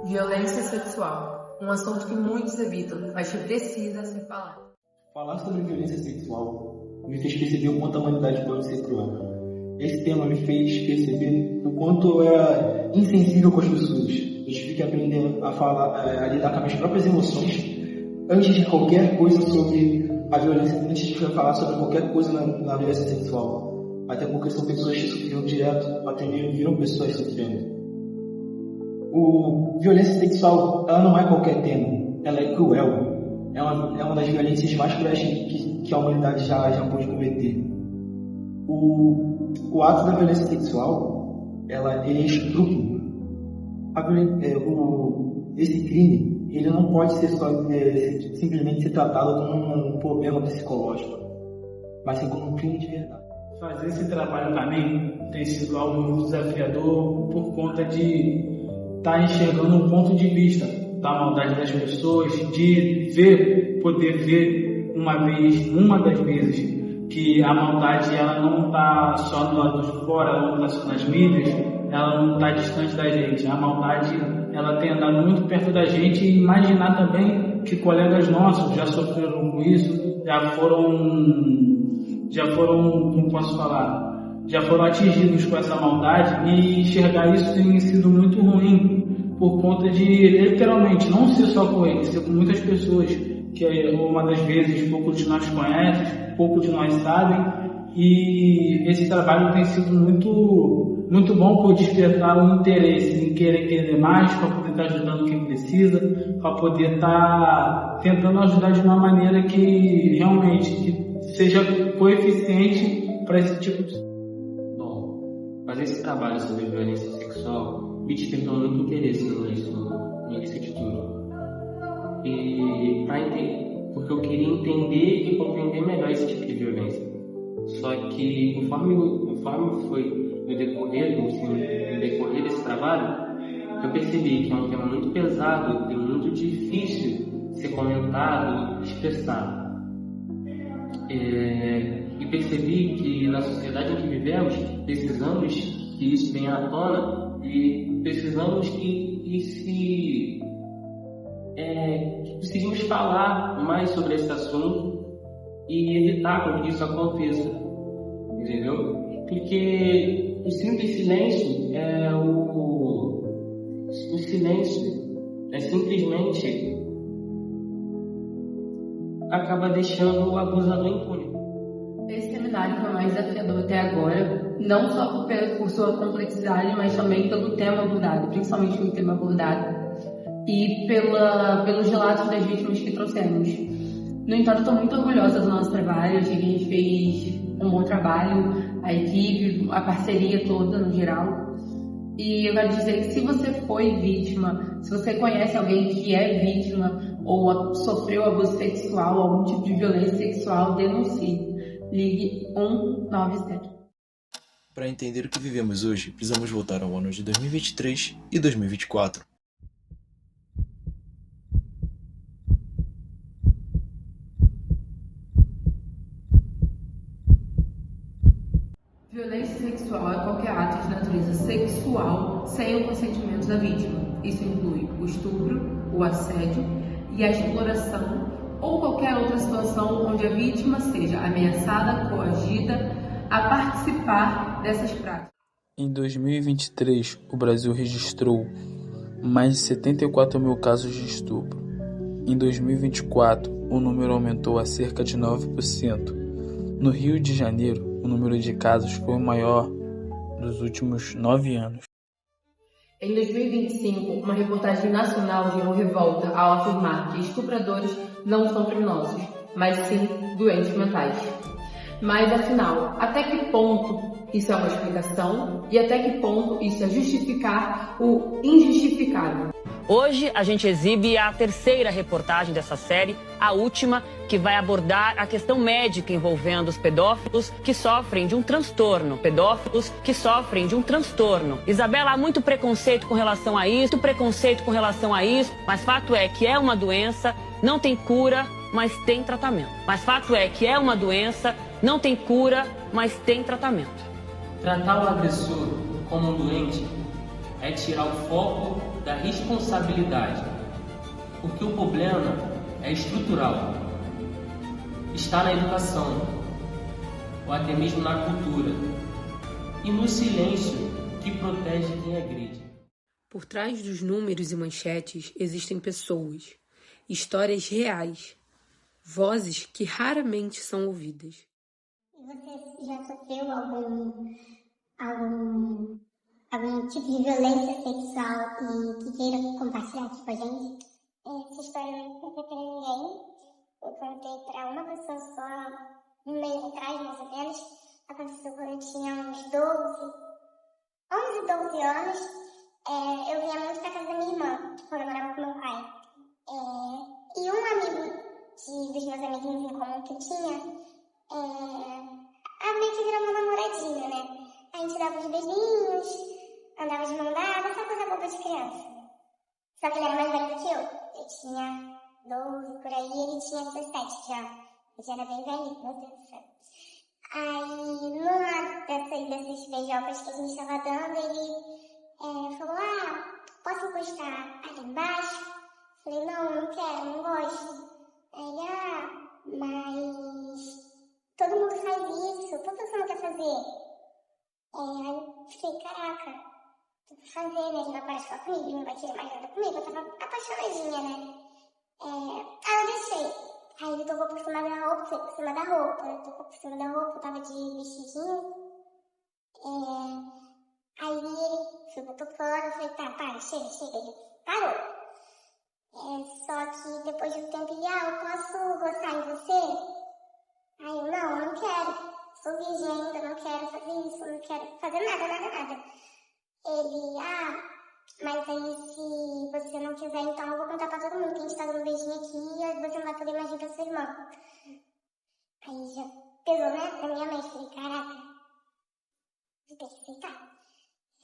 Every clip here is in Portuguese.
Violência sexual, um assunto que muitos evitam, mas que precisa ser falado. Falar sobre violência sexual me fez perceber o quanto a humanidade pode ser cruel. Esse tema me fez perceber o quanto eu era insensível com as pessoas. Eu tive que aprender a lidar com as minhas próprias emoções antes de qualquer coisa sobre a violência, antes de falar sobre qualquer coisa na violência sexual. Até porque são pessoas que sofreram direto, até mesmo viram pessoas sofrendo. Violência sexual, ela não é qualquer tema, ela é cruel. É uma das violências mais cruéis que a humanidade já pôde cometer. O ato da violência sexual, ele é estupro. Esse crime, ele não pode ser simplesmente ser tratado como um problema psicológico, mas sim como um crime de verdade. Fazer esse trabalho para mim tem sido algo muito desafiador por conta de estar enxergando um ponto de vista da maldade das pessoas, de poder ver uma das vezes que a maldade ela não está só do lado de fora, ela não está só nas mídias, ela não está distante da gente. A maldade ela tem andado muito perto da gente e imaginar também que colegas nossos já sofreram com isso, já foram, como posso falar, já foram atingidos com essa maldade, e enxergar isso tem sido muito ruim por conta de, literalmente, não ser só com eles, ser com muitas pessoas que uma das vezes pouco de nós conhecem, pouco de nós sabem, e esse trabalho tem sido muito bom por despertar o interesse em querer entender mais, para poder estar ajudando quem precisa, para poder estar tentando ajudar de uma maneira que realmente seja coeficiente para esse tipo de... Bom, fazer esse trabalho sobre violência sexual me despertou muito interesse no início de tudo. Porque eu queria entender e compreender melhor esse tipo de violência. Só que conforme foi no decorrer desse trabalho, eu percebi que é um tema muito pesado e muito difícil ser comentado, expressado. E percebi que na sociedade em que vivemos, precisamos que isso venha à tona e precisamos que precisamos falar mais sobre esse assunto e evitar com que isso aconteça, entendeu? Porque o simples silêncio o silêncio simplesmente acaba deixando o abusador impune. Esse seminário foi mais desafiador até agora, não só por sua complexidade, mas também pelo tema abordado, principalmente pelo tema abordado, e pelos relatos das vítimas que trouxemos. No entanto, estou muito orgulhosa do nosso trabalho, achei que a gente fez um bom trabalho, a equipe, a parceria toda no geral. E eu quero dizer que se você foi vítima, se você conhece alguém que é vítima ou sofreu abuso sexual, algum tipo de violência sexual, denuncie. Ligue 197. Para entender o que vivemos hoje, precisamos voltar ao ano de 2023 e 2024. Violência sexual é qualquer ato de natureza sexual sem o consentimento da vítima. Isso inclui o estupro, o assédio e a exploração ou qualquer outra situação onde a vítima seja ameaçada, coagida a participar dessas práticas. Em 2023, o Brasil registrou mais de 74 mil casos de estupro. Em 2024, o número aumentou a cerca de 9%. No Rio de Janeiro, o número de casos foi o maior dos últimos 9 anos. Em 2025, uma reportagem nacional gerou revolta ao afirmar que estupradores não são criminosos, mas sim doentes mentais. Mas afinal, até que ponto isso é uma explicação e até que ponto isso é justificar o injustificável? Hoje a gente exibe a terceira reportagem dessa série, a última, que vai abordar a questão médica envolvendo os pedófilos que sofrem de um transtorno. Isabela, há muito preconceito com relação a isso, mas fato é que é uma doença, não tem cura, mas tem tratamento. Tratar o agressor como um doente é tirar o foco da responsabilidade, porque o problema é estrutural. Está na educação, ou até mesmo na cultura, e no silêncio que protege quem agride. Por trás dos números e manchetes existem pessoas, histórias reais, vozes que raramente são ouvidas. Você já sofreu algum tipo de violência sexual e que queira compartilhar aqui com a gente? Essa história eu não contei pra ninguém. Eu contei pra uma pessoa só, um mês atrás, mais ou menos. Aconteceu quando eu tinha uns 11, 12 anos. Eu vinha muito pra casa da minha irmã, quando eu morava com meu pai. E um amigo dos meus amiguinhos em comum que eu tinha, meio que virou uma namoradinha, né? A gente dava uns beijinhos, andava de mão dada, essa coisa boba de criança. Só que ele era mais velho do que eu. Eu tinha 12 por aí, ele tinha 17 já. Eu já era bem velho, meu Deus do céu. Aí, numa dessas beijocas que a gente estava dando, ele falou, posso encostar ali embaixo? Falei, não quero, não gosto. Ele, mas todo mundo faz isso, por que você não quer fazer? Aí eu fiquei, caraca, vou fazer, né? Ele vai parar de falar comigo, ele não vai querer mais nada comigo, eu tava apaixonadinha, né? Aí eu deixei. Aí ele tocou por cima da roupa, foi por cima da roupa. Tocou por cima da roupa, eu tava de vestidinho. Aí ele foi tocando, eu falei, tá, para, chega. Ele parou. Só que depois de um tempo ele, eu posso gostar em você? Aí eu, não quero. Sou virgem ainda, não quero fazer isso, não quero fazer nada. Ele, mas aí se você não quiser, então eu vou contar pra todo mundo que a gente tá dando um beijinho aqui e você não vai poder mais vir pra sua irmã. Aí já pesou, né, na minha mente. Falei, caraca, vou ter que aceitar.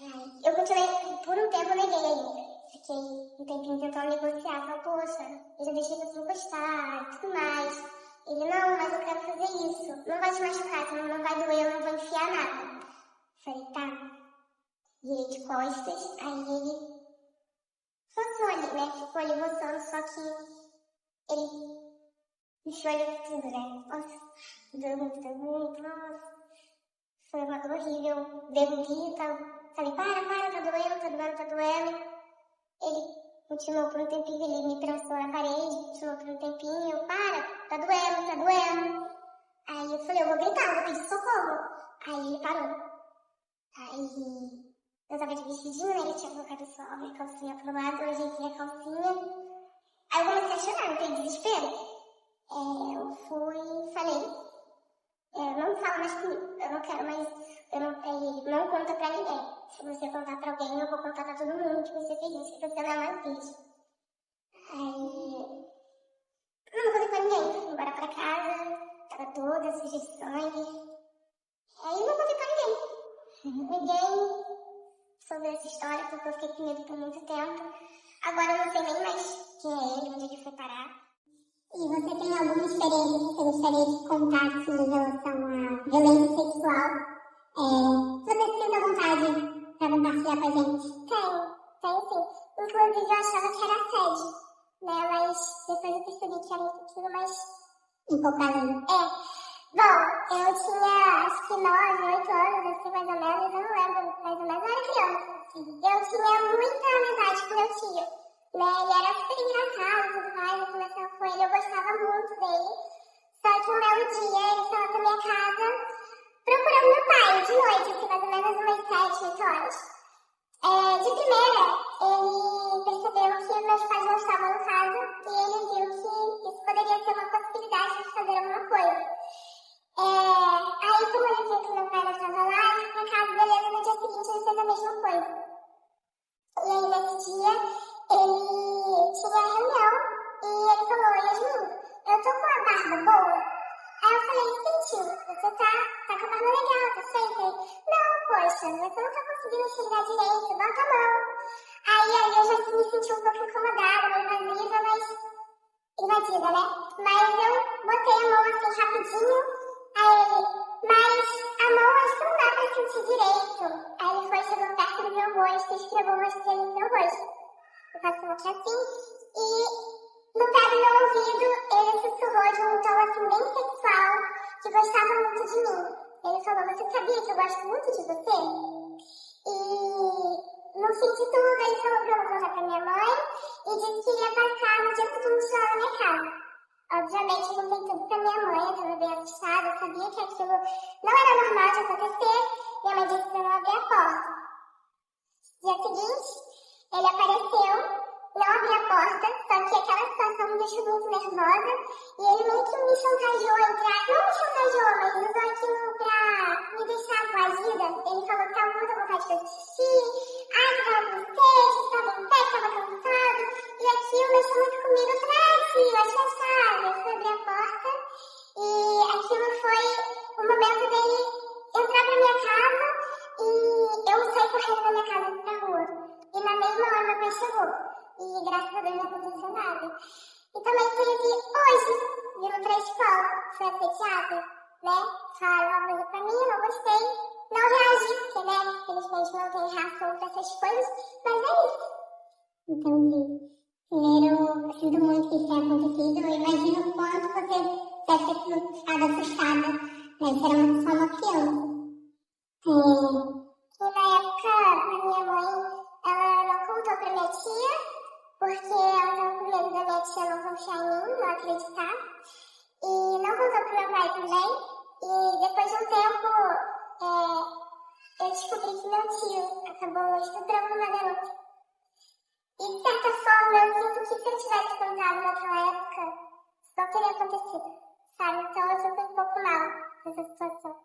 Aí eu continuei, por um tempo eu neguei ainda. Fiquei um tempinho tentando negociar, falei, poxa, eu já deixei você encostar e tudo mais. Ele, não, mas eu quero fazer isso. Não vai te machucar, senão não vai doer, eu não vou enfiar nada. Falei, tá. Virei de costas, aí ele roçou ali, né? Ficou ali roçando, só que ele enfiou ali tudo, né? Nossa, doeu muito, nossa. Foi uma dor horrível, derrubi e tal. Falei, para, tá doendo. Ele continuou por um tempinho, ele me trançou na parede, continuou por um tempinho, eu, para, tá doendo. Aí eu falei, eu vou gritar, eu vou pedir socorro. Aí ele parou. Aí eu tava de vestidinho, né? Ele tinha colocado só a minha calcinha pro lado, eu ajeitei a calcinha. Aí eu comecei a chorar, não tem desespero. Eu fui e falei, não fala mais comigo, eu não quero mais, não conta pra ninguém. Se você contar pra alguém, eu vou contar pra todo mundo que você fez isso, que você não é mais virgem. Aí, não contei pra ninguém, fui embora pra casa, tava toda suja de sangue. Aí não contei pra ninguém. Ninguém soube essa história, porque eu fiquei com medo por muito tempo. Agora eu não sei nem mais quem é ele, onde ele foi parar. E você tem alguma experiência que você gostaria de contar assim, em relação à violência sexual? Se você se sente à vontade para compartilhar com a gente? Tenho sim. Inclusive eu achava que era assédio, né? Mas depois eu percebi que era um pouquinho mais um pouco além. Bom, eu tinha acho que 9, 8 anos, assim, mais ou menos, eu não lembro mais ou menos, eu era criança, assim. Eu tinha muita amizade com meu tio, né, ele era super engraçado, tudo mais, eu conversava com ele, eu gostava muito dele. Só que um belo dia, ele saiu da minha casa procurando meu pai, de noite, assim, mais ou menos umas 7, 8 horas. De primeira, ele percebeu que meus pais não estavam em casa e ele viu que isso poderia ser uma possibilidade de fazer alguma coisa. Aí, como ele viu que meu pai não estava lá, ele foi pra casa, beleza, no dia seguinte ele fez a mesma coisa. E aí, nesse dia, ele tinha reunião e ele falou, Yasmin, eu tô com a barba boa? Aí eu falei, tio, você tá com a barba legal, tá feita? Não, poxa, você não tá conseguindo enxergar direito, bota a mão. Aí eu já me senti um pouco incomodada, meio invadida, né? Mas eu botei a mão assim rapidinho. Aí ele, mas a mão acho que não dá pra sentir direito. Aí ele foi, chegou perto do meu rosto e esfregou o rosto dele no meu rosto. eu faço outra assim, e no pé do meu ouvido ele sussurrou de um tom assim bem sexual, que gostava muito de mim. Ele falou, você sabia que eu gosto muito de você? E no fim de tudo ele falou pra eu contar pra minha mãe e disse que ia passar no dia seguinte lá na minha casa. Obviamente eu contei tudo pra minha mãe, eu tava bem assustada, eu sabia que aquilo não era normal de acontecer. Minha mãe disse pra eu não abrir a porta. Dia seguinte, ele apareceu, não abri a porta, só que aquela situação me deixou muito nervosa e ele meio que me chantageou a entrar, não me chantageou, mas usou aquilo pra me deixar coagida. Ele falou que tava com muita vontade de assistir, que tava com sede, que tava em pé, que tava cansado, e aquilo mexeu muito comigo. Eu falei, sim, acho que é chave. Eu fui abrir a porta e aquilo foi o momento dele entrar pra minha casa e eu saí correndo da minha casa pra rua. E na mesma hora meu pai chegou. E graças a Deus não aconteceu nada. E também teve hoje, vindo pra escola, foi assediada, né? Falaram uma coisa pra mim, eu não gostei, não reagi, porque, né, infelizmente não tem reação pra essas coisas, mas é isso. Entendi. Primeiro, eu sinto muito que isso tenha acontecido, eu imagino o quanto você deve ter ficado assustada, né? Isso era só uma criança. E na época, a minha mãe, ela não contou pra minha tia, porque ela tava com medo da minha tia não confiar em mim, não acreditar. E não contou pro meu pai também. E depois de um tempo, eu descobri que meu tio acabou estuprando uma garota. E de certa forma, eu sinto que se eu tivesse contado naquela época, isso não teria acontecido, sabe? Então eu fico um pouco mal nessa situação.